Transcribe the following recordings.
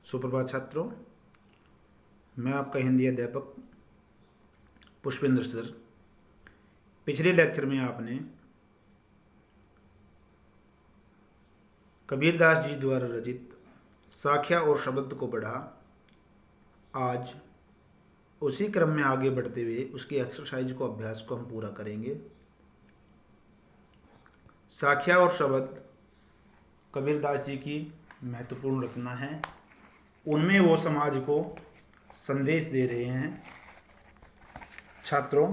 सुप्रभात छात्रों, मैं आपका हिंदी अध्यापक पुष्पेंद्र सर। पिछले लेक्चर में आपने कबीरदास जी द्वारा रचित साख्या और शब्द को पढ़ा। आज उसी क्रम में आगे बढ़ते हुए उसकी एक्सरसाइज को अभ्यास को हम पूरा करेंगे। साख्या और शब्द कबीरदास जी की महत्वपूर्ण रचना है। उनमें वो समाज को संदेश दे रहे हैं। छात्रों,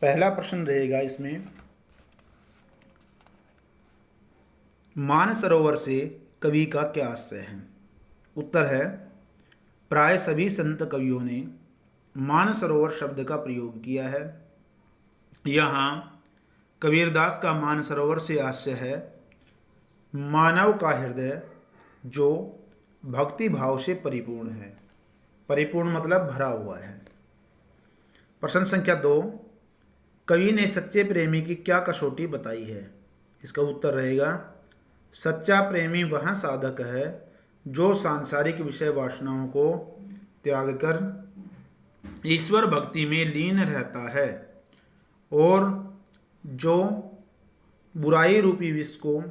पहला प्रश्न रहेगा इसमें, मानसरोवर से कवि का क्या आशय है? उत्तर है, प्राय सभी संत कवियों ने मानसरोवर शब्द का प्रयोग किया है। यहाँ कबीरदास का मानसरोवर से आशय है मानव का हृदय जो भक्ति भाव से परिपूर्ण है। परिपूर्ण मतलब भरा हुआ है। प्रश्न संख्या 2, कवि ने सच्चे प्रेमी की क्या कसौटी बताई है? इसका उत्तर रहेगा, सच्चा प्रेमी वह साधक है जो सांसारिक विषय वासनाओं को त्याग कर ईश्वर भक्ति में लीन रहता है और जो बुराई रूपी विष को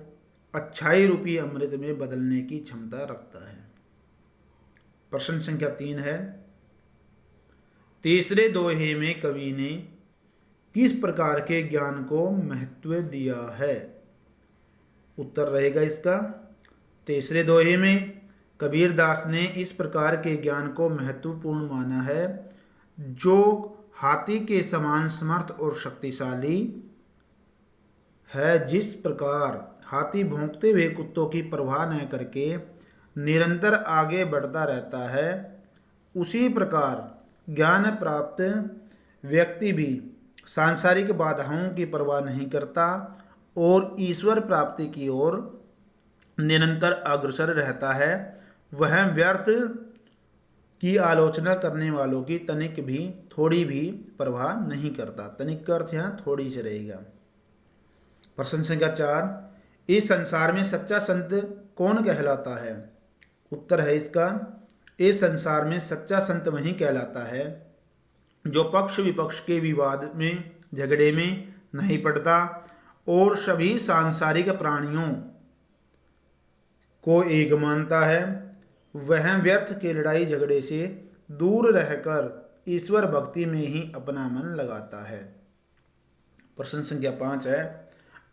अच्छाई रूपी अमृत में बदलने की क्षमता रखता है। प्रश्न संख्या 3 है, तीसरे दोहे में कवि ने किस प्रकार के ज्ञान को महत्व दिया है? उत्तर रहेगा इसका, तीसरे दोहे में कबीरदास ने इस प्रकार के ज्ञान को महत्वपूर्ण माना है जो हाथी के समान समर्थ और शक्तिशाली है। जिस प्रकार हाथी भौंकते हुए कुत्तों की परवाह न करके निरंतर आगे बढ़ता रहता है, उसी प्रकार ज्ञान प्राप्त व्यक्ति भी सांसारिक बाधाओं की परवाह नहीं करता और ईश्वर प्राप्ति की ओर निरंतर अग्रसर रहता है। वह व्यर्थ की आलोचना करने वालों की तनिक भी थोड़ी भी परवाह नहीं करता। तनिक का अर्थ यहाँ थोड़ी से रहेगा। प्रश्न संख्या 4, इस संसार में सच्चा संत कौन कहलाता है? उत्तर है इसका, इस संसार में सच्चा संत वही कहलाता है जो पक्ष विपक्ष के विवाद में झगड़े में नहीं पड़ता और सभी सांसारिक प्राणियों को एक मानता है। वह व्यर्थ के लड़ाई झगड़े से दूर रहकर ईश्वर भक्ति में ही अपना मन लगाता है। प्रश्न संख्या 5 है,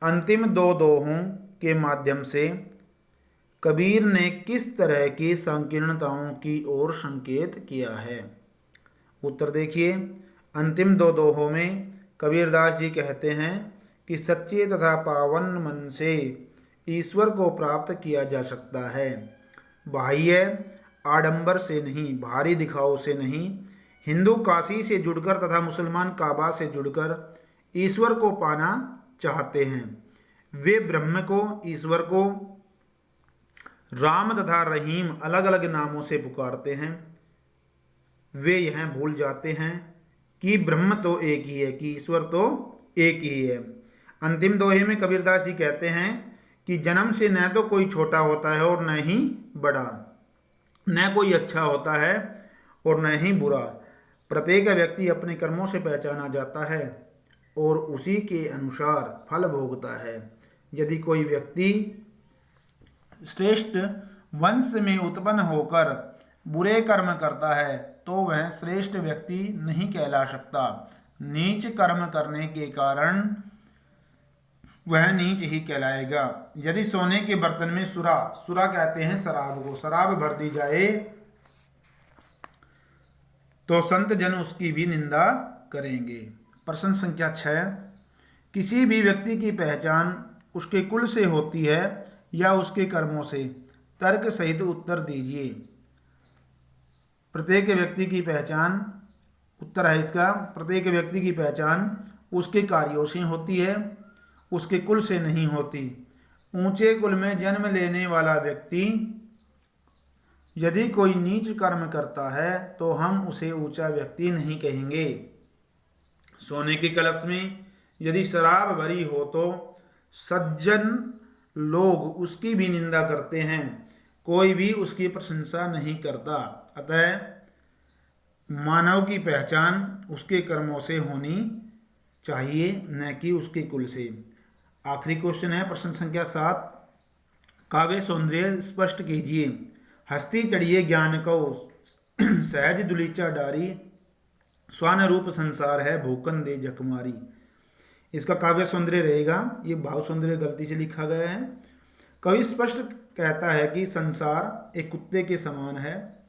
अंतिम दो दोहों के माध्यम से कबीर ने किस तरह की संकीर्णताओं की ओर संकेत किया है? उत्तर देखिए, अंतिम दो दोहों में कबीरदास जी कहते हैं कि सच्चे तथा पावन मन से ईश्वर को प्राप्त किया जा सकता है। बाह्य आडंबर से नहीं, भारी दिखाव से नहीं। हिंदू काशी से जुड़कर तथा मुसलमान काबा से जुड़कर ईश्वर को पाना चाहते हैं। वे ब्रह्म को, ईश्वर को राम तथा रहीम अलग अलग नामों से पुकारते हैं। वे यह भूल जाते हैं कि ब्रह्म तो एक ही है, कि ईश्वर तो एक ही है। अंतिम दोहे में कबीरदास जी कहते हैं कि जन्म से न तो कोई छोटा होता है और न ही बड़ा, न कोई अच्छा होता है और न ही बुरा। प्रत्येक व्यक्ति अपने कर्मों से पहचाना जाता है और उसी के अनुसार फल भोगता है। यदि कोई व्यक्ति श्रेष्ठ वंश में उत्पन्न होकर बुरे कर्म करता है तो वह श्रेष्ठ व्यक्ति नहीं कहला सकता। नीच कर्म करने के कारण वह नीच ही कहलाएगा। यदि सोने के बर्तन में सुरा कहते हैं शराब को, शराब भर दी जाए तो संत जन उसकी भी निंदा करेंगे। प्रश्न संख्या 6, किसी भी व्यक्ति की पहचान उसके कुल से होती है या उसके कर्मों से? तर्क सहित उत्तर दीजिए। प्रत्येक व्यक्ति की पहचान, उत्तर है इसका, प्रत्येक व्यक्ति की पहचान उसके कार्यों से होती है, उसके कुल से नहीं होती। ऊंचे कुल में जन्म लेने वाला व्यक्ति यदि कोई नीच कर्म करता है तो हम उसे ऊंचा व्यक्ति नहीं कहेंगे। सोने के कलश में यदि शराब भरी हो तो सज्जन लोग उसकी भी निंदा करते हैं। कोई भी उसकी प्रशंसा नहीं करता। अतः मानव की पहचान उसके कर्मों से होनी चाहिए, न कि उसके कुल से। आखिरी क्वेश्चन है प्रश्न संख्या 7। काव्य सौंदर्य स्पष्ट कीजिए। हस्ती चढ़िए ज्ञान को सहज दुलीचा डारी, स्वान रूप संसार है भूकन दे जकमारी। इसका काव्य सौंदर्य रहेगा, ये भाव सौंदर्य गलती से लिखा गया है। कवि स्पष्ट कहता है कि संसार एक कुत्ते के समान है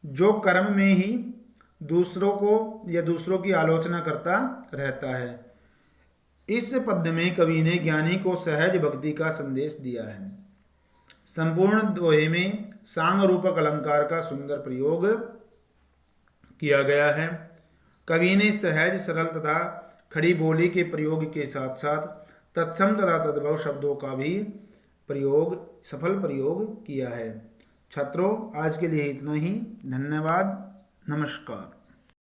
जो कर्म में ही दूसरों को या दूसरों की आलोचना करता रहता है। इस पद्य में कवि ने ज्ञानी को सहज भक्ति का संदेश दिया है। संपूर्ण दोहे में सांग रूपक अलंकार का सुंदर प्रयोग किया गया है। कवि ने सहज सरल तथा खड़ी बोली के प्रयोग के साथ साथ तत्सम तथा तद्भव शब्दों का भी सफल प्रयोग किया है। छात्रों, आज के लिए इतना ही। धन्यवाद। नमस्कार।